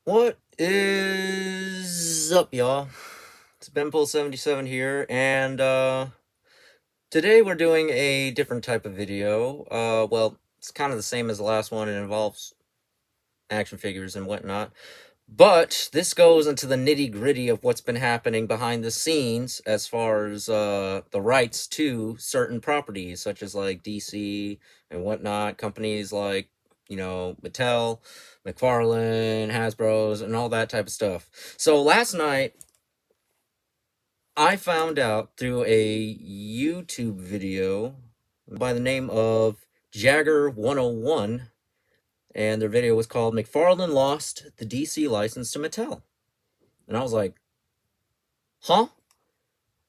What is up, y'all? It's benpool77 here, and today we're doing a different type of video. Well, it's kind of the same as the last one. It involves action figures and whatnot, but this goes into the nitty-gritty of what's been happening behind the scenes as far as the rights to certain properties, such as like DC and whatnot, companies like, Mattel, McFarlane, Hasbro's, and all that type of stuff. So last night, I found out through a YouTube video by the name of Jagger 101, and their video was called McFarlane Lost the DC License to Mattel. And I was like, huh?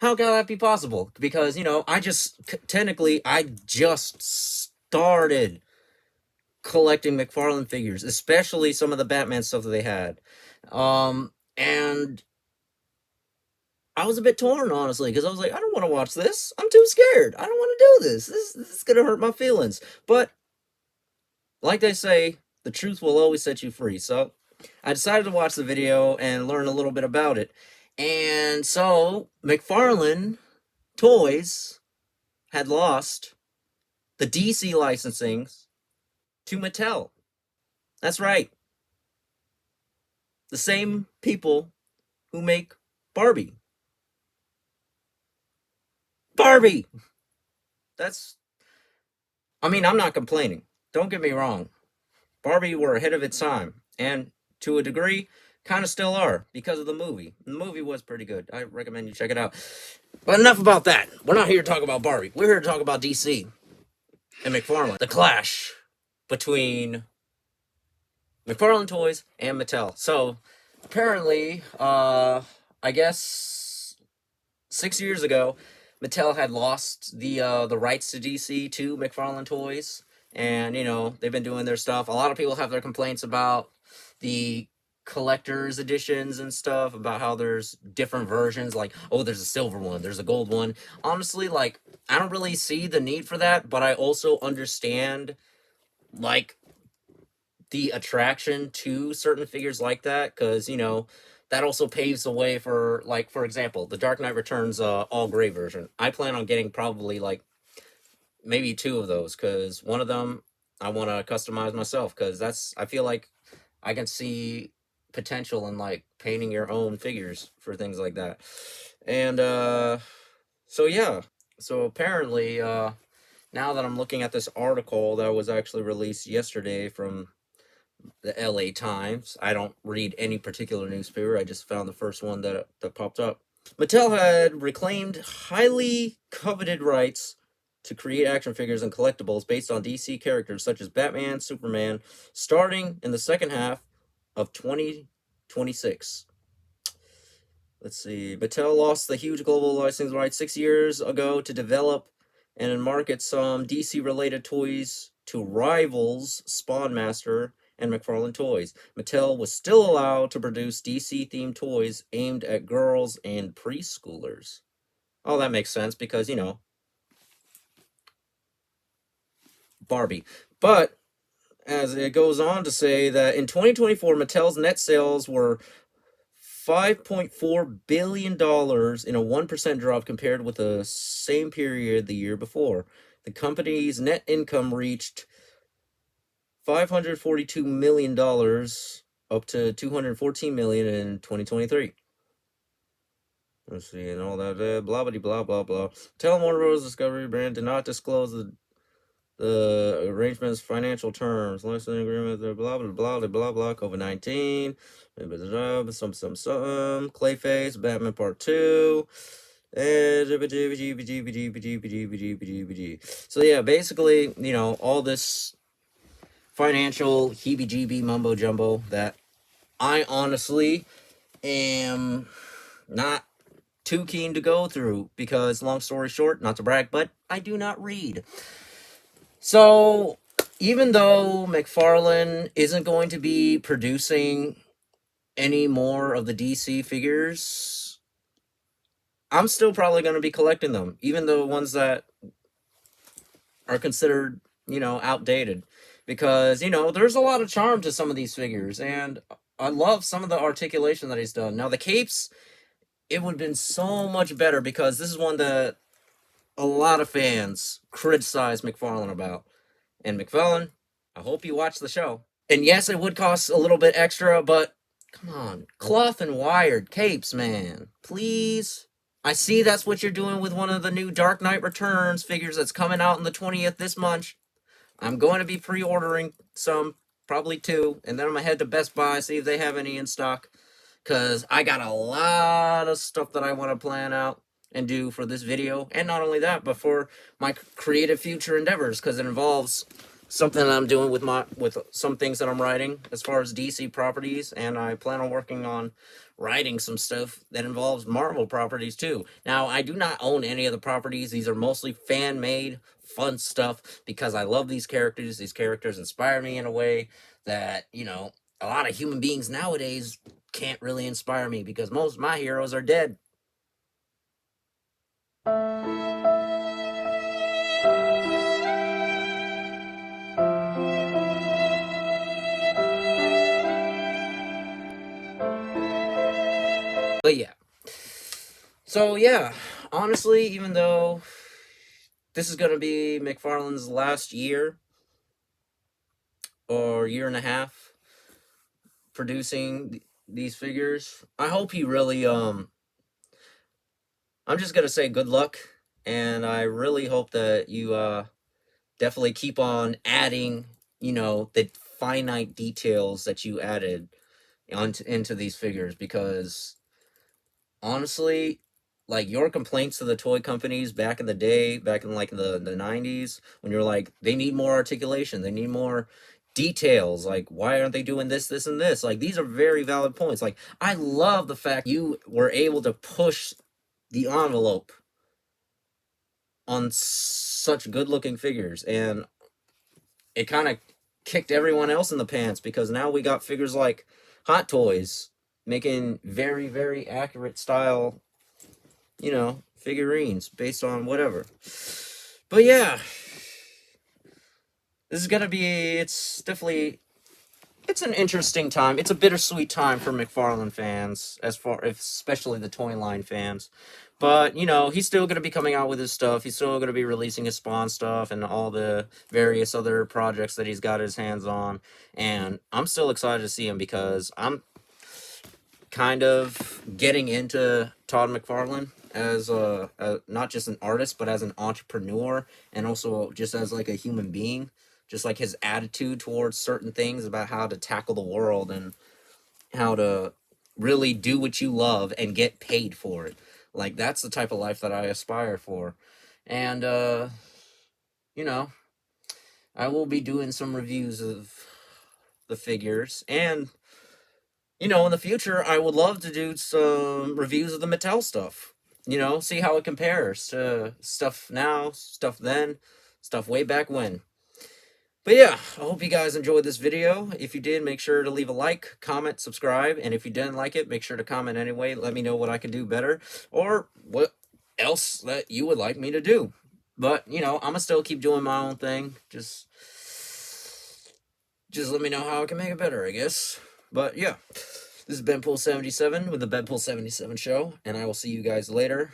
How can that be possible? Because, I just started collecting McFarlane figures, especially some of the Batman stuff that they had. And I was a bit torn, honestly, because I was like, I don't want to watch this. I'm too scared. I don't want to do this. This is going to hurt my feelings. But, like they say, the truth will always set you free. So, I decided to watch the video and learn a little bit about it. And so, McFarlane Toys had lost the DC licensings to Mattel. That's right. The same people who make Barbie. Barbie! I'm not complaining. Don't get me wrong. Barbie were ahead of its time. And to a degree, kind of still are because of the movie. The movie was pretty good. I recommend you check it out. But enough about that. We're not here to talk about Barbie. We're here to talk about DC and McFarlane. The clash between McFarlane Toys and Mattel. So, apparently, I guess 6 years ago, Mattel had lost the rights to DC to McFarlane Toys, and they've been doing their stuff. A lot of people have their complaints about the collector's editions and stuff, about how there's different versions, like, oh, there's a silver one, there's a gold one. Honestly, like, I don't really see the need for that, but I also understand, like, the attraction to certain figures like that, because that also paves the way for, like, for example, the Dark Knight Returns all gray version. I plan on getting probably like maybe two of those, because one of them I want to customize myself, because I feel like I can see potential in like painting your own figures for things like that. And so yeah, so apparently now that I'm looking at this article that was actually released yesterday from the LA Times. I don't read any particular newspaper. I just found the first one that popped up. Mattel had reclaimed highly coveted rights to create action figures and collectibles based on DC characters such as Batman, Superman, starting in the second half of 2026. Let's see. Mattel lost the huge global licensing rights 6 years ago to develop and market some DC-related toys to rivals Spawn Master and McFarlane Toys. Mattel was still allowed to produce DC-themed toys aimed at girls and preschoolers. Oh, that makes sense because, Barbie. But, as it goes on to say that in 2024, Mattel's net sales were $5.4 billion in a 1% drop compared with the same period the year before. The company's net income reached $542 million, up to $214 million in 2023. Let's see, and all that, blah, blah, blah, blah, blah. Mattel Warner Bros. Discovery brand did not disclose the arrangement's financial terms, licensing agreement, blah, blah, blah, blah, blah, blah, COVID-19, some, Clayface, Batman Part 2, so yeah, basically, all this financial heebie-jeebie mumbo-jumbo that I honestly am not too keen to go through, because, long story short, not to brag, but I do not read. So, even though McFarlane isn't going to be producing any more of the DC figures, I'm still probably going to be collecting them, even the ones that are considered, outdated. Because, there's a lot of charm to some of these figures, and I love some of the articulation that he's done. Now the capes, it would have been so much better because this is one that a lot of fans criticize McFarlane about. And McFarlane, I hope you watch the show. And yes, it would cost a little bit extra, but come on, cloth and wired capes, man. Please. I see that's what you're doing with one of the new Dark Knight Returns figures that's coming out on the 20th this month. I'm going to be pre-ordering some, probably 2, and then I'm going to head to Best Buy, see if they have any in stock, because I got a lot of stuff that I want to plan out and do for this video, and not only that, but for my creative future endeavors, because it involves something that I'm doing with some things that I'm writing as far as DC properties, and I plan on working on writing some stuff that involves Marvel properties too. Now, I do not own any of the properties. These are mostly fan-made, fun stuff because I love these characters. These characters inspire me in a way that, you know, a lot of human beings nowadays can't really inspire me because most of my heroes are dead. But yeah. So yeah, honestly, even though this is going to be McFarlane's last year or year and a half producing these figures, I hope he really, I'm just going to say good luck, and I really hope that you definitely keep on adding, you know, the finite details that you added into these figures, because honestly, like, your complaints to the toy companies back in the day, back in like the 90s, when you're like, they need more articulation, they need more details, like, why aren't they doing this, this, and this? Like, these are very valid points. Like, I love the fact you were able to push the envelope on such good-looking figures, and it kind of kicked everyone else in the pants, because now we got figures like Hot Toys making very, very accurate style, you know, figurines based on whatever. But yeah, this is gonna be, it's definitely, it's an interesting time. It's a bittersweet time for McFarlane fans, especially the toy line fans. But, you know, he's still going to be coming out with his stuff. He's still going to be releasing his Spawn stuff and all the various other projects that he's got his hands on. And I'm still excited to see him because I'm kind of getting into Todd McFarlane as not just an artist, but as an entrepreneur, and also just as like a human being. Just like his attitude towards certain things about how to tackle the world and how to really do what you love and get paid for it. Like, that's the type of life that I aspire for. And, you know, I will be doing some reviews of the figures. And, you know, in the future, I would love to do some reviews of the Mattel stuff. You know, see how it compares to stuff now, stuff then, stuff way back when. But yeah, I hope you guys enjoyed this video. If you did, make sure to leave a like, comment, subscribe, and if you didn't like it, make sure to comment anyway. Let me know what I can do better, or what else that you would like me to do. But, you know, I'm gonna still keep doing my own thing. Just let me know how I can make it better, I guess. But yeah, this is BenPool77 with the BenPool77 Show, and I will see you guys later,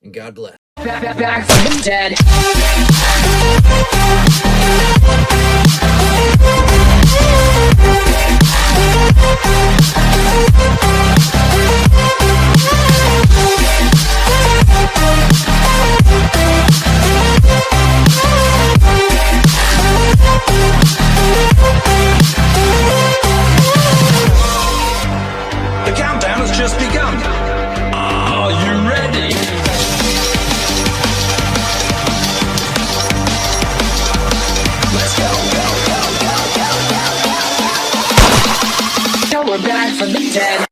and God bless. Back from the dead. The countdown has just begun. Are you ready? Let's go. Now we're back from the dead.